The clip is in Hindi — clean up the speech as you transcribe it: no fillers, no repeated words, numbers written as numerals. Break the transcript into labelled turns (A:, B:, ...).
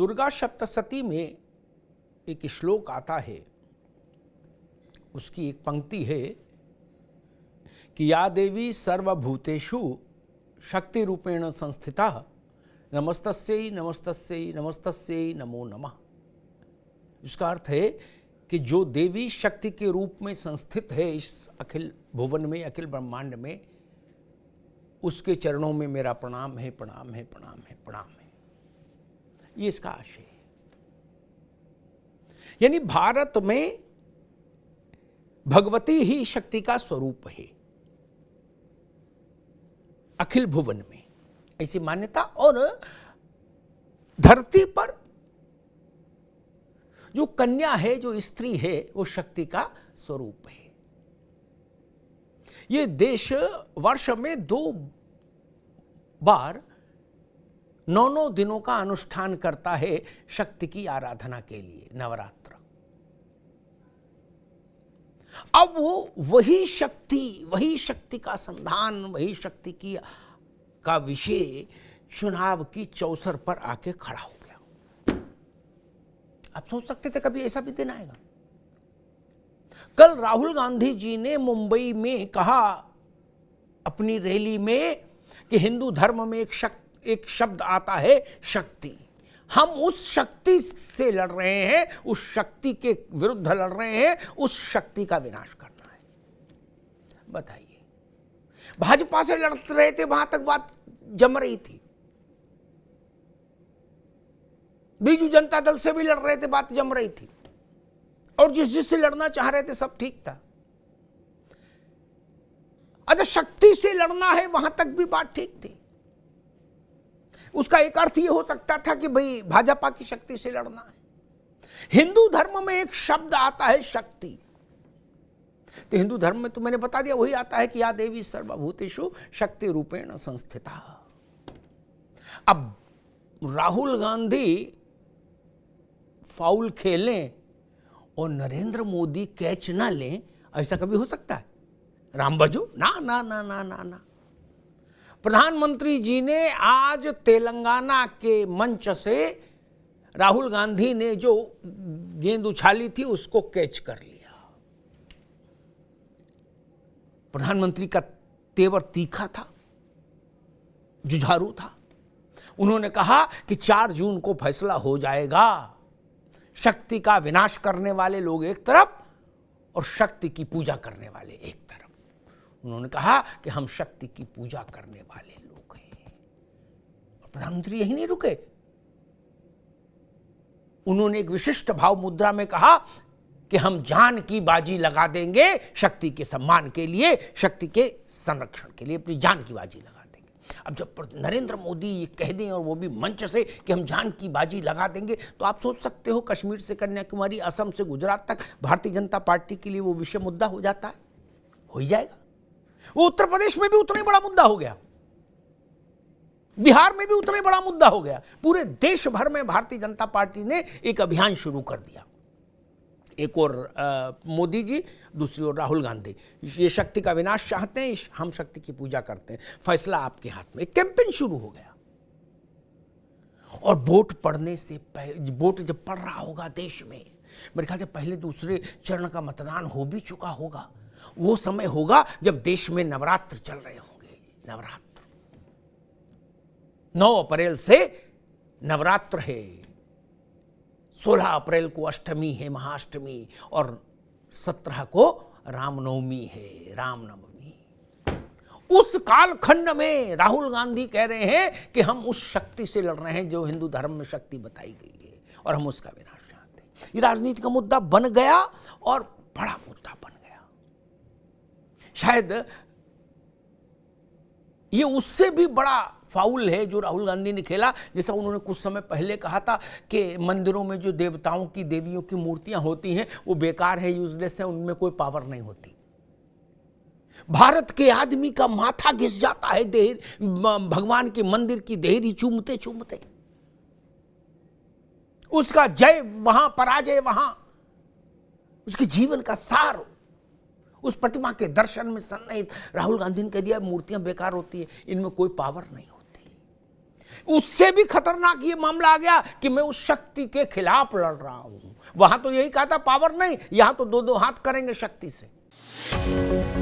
A: दुर्गा सप्तशती में एक श्लोक आता है, उसकी एक पंक्ति है कि या देवी सर्वभूतेषु शक्ति रूपेण संस्थिता नमस्तस्यै नमस्तस्यै नमस्तस्यै नमो नमः। इसका अर्थ है कि जो देवी शक्ति के रूप में संस्थित है इस अखिल भुवन में, अखिल ब्रह्मांड में, उसके चरणों में मेरा प्रणाम है, प्रणाम है, प्रणाम है, प्रणाम है। ये इसका आशय है। यानी भारत में भगवती ही शक्ति का स्वरूप है अखिल भुवन में, ऐसी मान्यता। और धरती पर जो कन्या है, जो स्त्री है, वो शक्ति का स्वरूप है। ये देश वर्ष में 2 बार 9 दिनों का अनुष्ठान करता है शक्ति की आराधना के लिए, नवरात्र। अब वो वही शक्ति का संधान, वही शक्ति की का विषय चुनाव की चौसर पर आके खड़ा हो गया। आप सोच सकते थे कभी ऐसा भी दिन आएगा? कल राहुल गांधी जी ने मुंबई में कहा अपनी रैली में कि हिंदू धर्म में एक शब्द आता है शक्ति। हम उस शक्ति से लड़ रहे हैं, उस शक्ति के विरुद्ध लड़ रहे हैं, उस शक्ति का विनाश करना है। बताइए, भाजपा से लड़ रहे थे, वहां तक बात जम रही थी। बीजू जनता दल से भी लड़ रहे थे, बात जम रही थी। और जिससे लड़ना चाह रहे थे सब ठीक था। अच्छा, शक्ति से लड़ना है, वहां तक भी बात ठीक थी। उसका एक अर्थ यह हो सकता था कि भाई भाजपा की शक्ति से लड़ना है। हिंदू धर्म में एक शब्द आता है शक्ति, तो हिंदू धर्म में तो मैंने बता दिया वही आता है कि या देवी सर्वभूतेषु शक्ति रूपेण संस्थिता। अब राहुल गांधी फाउल खेलें और नरेंद्र मोदी कैच ना लें, ऐसा कभी हो सकता है? राम बजो ना ना ना ना ना ना। प्रधानमंत्री जी ने आज तेलंगाना के मंच से राहुल गांधी ने जो गेंद उछाली थी उसको कैच कर लिया। प्रधानमंत्री का तेवर तीखा था, जुझारू था। उन्होंने कहा कि 4 जून को फैसला हो जाएगा। शक्ति का विनाश करने वाले लोग एक तरफ और शक्ति की पूजा करने वाले एक तरफ। उन्होंने कहा कि हम शक्ति की पूजा करने वाले लोग हैं। और प्रधानमंत्री यही नहीं रुके, उन्होंने एक विशिष्ट भाव मुद्रा में कहा कि हम जान की बाजी लगा देंगे शक्ति के सम्मान के लिए, शक्ति के संरक्षण के लिए अपनी जान की बाजी लगा देंगे। अब जब नरेंद्र मोदी ये कह दें और वो भी मंच से कि हम जान की बाजी लगा देंगे, तो आप सोच सकते हो कश्मीर से कन्याकुमारी, असम से गुजरात तक भारतीय जनता पार्टी के लिए वो विषय मुद्दा हो जाता है, हो ही जाएगा। वो उत्तर प्रदेश में भी उतना ही बड़ा मुद्दा हो गया, बिहार में भी उतना ही बड़ा मुद्दा हो गया। पूरे देश भर में भारतीय जनता पार्टी ने एक अभियान शुरू कर दिया। एक और मोदी जी, दूसरी ओर राहुल गांधी। ये शक्ति का विनाश चाहते हैं, हम शक्ति की पूजा करते हैं, फैसला आपके हाथ में। एक कैंपेन शुरू हो गया। और वोट पड़ने से पहले, वोट जब पड़ रहा होगा देश में, मेरे ख्याल से पहले दूसरे चरण का मतदान हो भी चुका होगा। वो समय होगा जब देश में नवरात्र चल रहे होंगे। नवरात्र 9 अप्रैल से नवरात्र है, 16 अप्रैल को अष्टमी है, महाअष्टमी, और 17 को रामनवमी है, रामनवमी। उस कालखंड में राहुल गांधी कह रहे हैं कि हम उस शक्ति से लड़ रहे हैं जो हिंदू धर्म में शक्ति बताई गई है और हम उसका विनाश चाहते हैं। ये राजनीति का मुद्दा बन गया और बड़ा मुद्दा बन गया। शायद ये उससे भी बड़ा फाउल है जो राहुल गांधी ने खेला। जैसा उन्होंने कुछ समय पहले कहा था कि मंदिरों में जो देवताओं की, देवियों की मूर्तियां होती हैं वो बेकार है, यूजलेस है, उनमें कोई पावर नहीं होती। भारत के आदमी का माथा घिस जाता है भगवान के मंदिर की देहरी चूमते चूमते। उसका जय वहां, पराजय वहां। उसके जीवन का सार उस प्रतिमा के दर्शन में सन्निहित। राहुल गांधी ने कह दिया मूर्तियां बेकार होती है, इनमें कोई पावर नहीं होती। उससे भी खतरनाक ये मामला आ गया कि मैं उस शक्ति के खिलाफ लड़ रहा हूं। वहां तो यही कहा था पावर नहीं, यहां तो दो दो हाथ करेंगे शक्ति से।